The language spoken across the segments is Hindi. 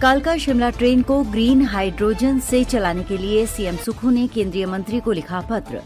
कालका शिमला ट्रेन को ग्रीन हाइड्रोजन से चलाने के लिए सीएम सुक्खू ने केंद्रीय मंत्री को लिखा पत्र।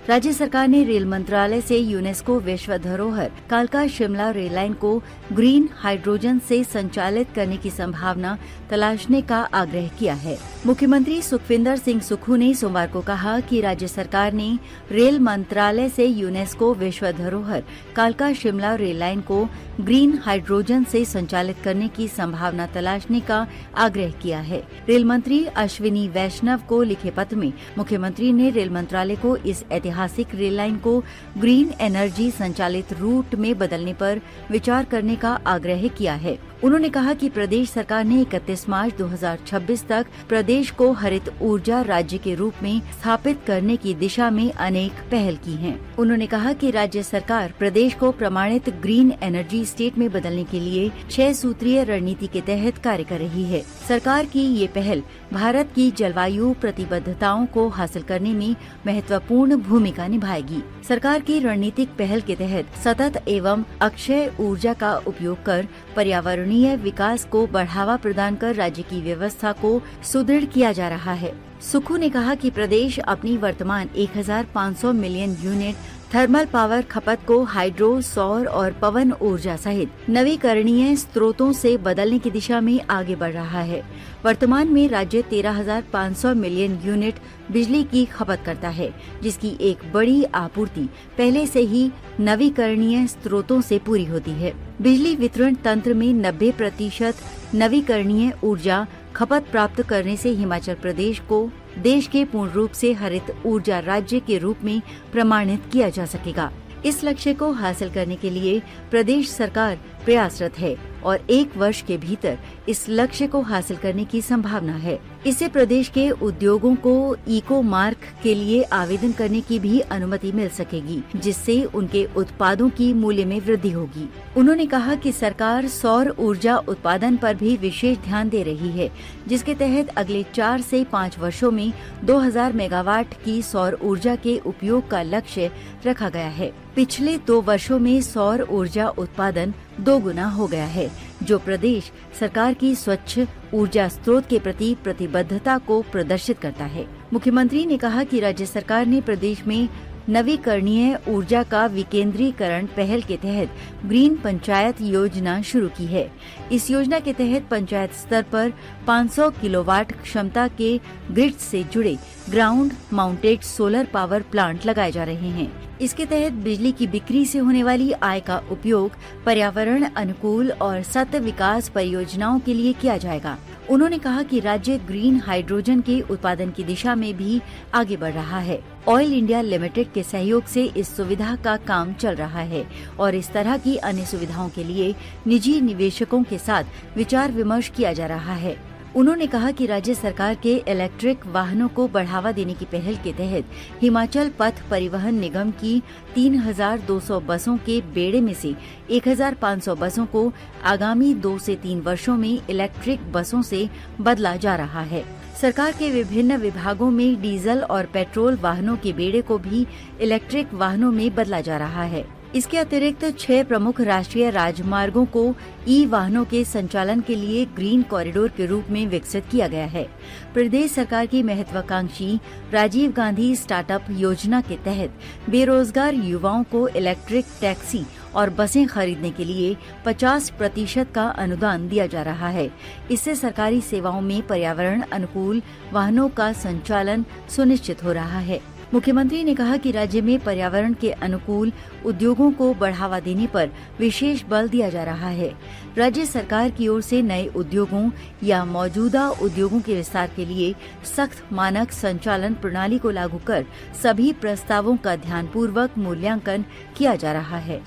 राज्य सरकार ने रेल मंत्रालय से यूनेस्को विश्व धरोहर कालका शिमला रेल लाइन को ग्रीन हाइड्रोजन से संचालित करने की संभावना तलाशने का आग्रह किया है। मुख्यमंत्री सुखविंदर सिंह सुक्खू ने सोमवार को कहा कि राज्य सरकार ने रेल मंत्रालय से यूनेस्को विश्व धरोहर कालका शिमला रेल लाइन को ग्रीन हाइड्रोजन से संचालित करने की संभावना तलाशने का आग्रह किया है। रेल मंत्री अश्विनी वैष्णव को लिखे पत्र में मुख्यमंत्री ने रेल मंत्रालय को इस ऐतिहासिक रेल लाइन को ग्रीन एनर्जी संचालित रूट में बदलने पर विचार करने का आग्रह किया है। उन्होंने कहा कि प्रदेश सरकार ने 31 मार्च 2026 तक प्रदेश को हरित ऊर्जा राज्य के रूप में स्थापित करने की दिशा में अनेक पहल की हैं। उन्होंने कहा कि राज्य सरकार प्रदेश को प्रमाणित ग्रीन एनर्जी स्टेट में बदलने के लिए 6 सूत्रीय रणनीति के तहत कार्य कर रही है। सरकार की ये पहल भारत की जलवायु प्रतिबद्धताओं को हासिल करने में महत्वपूर्ण भूमिका निभाएगी। सरकार की रणनीतिक पहल के तहत सतत एवं अक्षय ऊर्जा का उपयोग कर पर्यावरणीय विकास को बढ़ावा प्रदान कर राज्य की व्यवस्था को सुदृढ़ किया जा रहा है। सुक्खू ने कहा कि प्रदेश अपनी वर्तमान 1500 मिलियन यूनिट थर्मल पावर खपत को हाइड्रो, सौर और पवन ऊर्जा सहित नवीकरणीय स्रोतों से बदलने की दिशा में आगे बढ़ रहा है। वर्तमान में राज्य 13,500 मिलियन यूनिट बिजली की खपत करता है, जिसकी एक बड़ी आपूर्ति पहले से ही नवीकरणीय स्रोतों से पूरी होती है। बिजली वितरण तंत्र में 90% नवीकरणीय ऊर्जा खपत प्राप्त करने से हिमाचल प्रदेश को देश के पूर्ण रूप से हरित ऊर्जा राज्य के रूप में प्रमाणित किया जा सकेगा। इस लक्ष्य को हासिल करने के लिए प्रदेश सरकार प्रयासरत है और 1 वर्ष के भीतर इस लक्ष्य को हासिल करने की संभावना है। इससे प्रदेश के उद्योगों को इको मार्क के लिए आवेदन करने की भी अनुमति मिल सकेगी, जिससे उनके उत्पादों की मूल्य में वृद्धि होगी। उन्होंने कहा कि सरकार सौर ऊर्जा उत्पादन पर भी विशेष ध्यान दे रही है, जिसके तहत अगले 4 से 5 वर्षों में 2000 मेगावाट की सौर ऊर्जा के उपयोग का लक्ष्य रखा गया है। पिछले 2 वर्षों में सौर ऊर्जा उत्पादन 2 गुना हो गया है, जो प्रदेश सरकार की स्वच्छ ऊर्जा स्रोत के प्रति प्रतिबद्धता को प्रदर्शित करता है। मुख्यमंत्री ने कहा कि राज्य सरकार ने प्रदेश में नवीकरणीय ऊर्जा का विकेंद्रीकरण पहल के तहत ग्रीन पंचायत योजना शुरू की है। इस योजना के तहत पंचायत स्तर पर 500 किलोवाट क्षमता के ग्रिड से जुड़े ground mounted solar power plant लगाए जा रहे हैं। इसके तहत बिजली की बिक्री से होने वाली आय का उपयोग पर्यावरण अनुकूल और सतत विकास परियोजनाओं के लिए किया जाएगा। उन्होंने कहा कि राज्य ग्रीन हाइड्रोजन के उत्पादन की दिशा में भी आगे बढ़ रहा है। ऑयल इंडिया लिमिटेड के सहयोग से इस सुविधा का काम चल रहा है और इस तरह की अन्य सुविधाओं के लिए निजी निवेशकों के साथ विचार विमर्श किया जा रहा है। उन्होंने कहा कि राज्य सरकार के इलेक्ट्रिक वाहनों को बढ़ावा देने की पहल के तहत हिमाचल पथ परिवहन निगम की 3200 बसों के बेड़े में से 1500 बसों को आगामी 2 से 3 वर्षों में इलेक्ट्रिक बसों से बदला जा रहा है। सरकार के विभिन्न विभागों में डीजल और पेट्रोल वाहनों के बेड़े को भी इलेक्ट्रिक वाहनों में बदला जा रहा है। इसके अतिरिक्त 6 प्रमुख राष्ट्रीय राजमार्गों को ई वाहनों के संचालन के लिए ग्रीन कॉरिडोर के रूप में विकसित किया गया है। प्रदेश सरकार की महत्वाकांक्षी राजीव गांधी स्टार्टअप योजना के तहत बेरोजगार युवाओं को इलेक्ट्रिक टैक्सी और बसें खरीदने के लिए 50% का अनुदान दिया जा रहा है। इससे सरकारी सेवाओं में पर्यावरण अनुकूल वाहनों का संचालन सुनिश्चित हो रहा है। मुख्यमंत्री ने कहा कि राज्य में पर्यावरण के अनुकूल उद्योगों को बढ़ावा देने पर विशेष बल दिया जा रहा है। राज्य सरकार की ओर से नए उद्योगों या मौजूदा उद्योगों के विस्तार के लिए सख्त मानक संचालन प्रणाली को लागू कर सभी प्रस्तावों का ध्यानपूर्वक मूल्यांकन किया जा रहा है।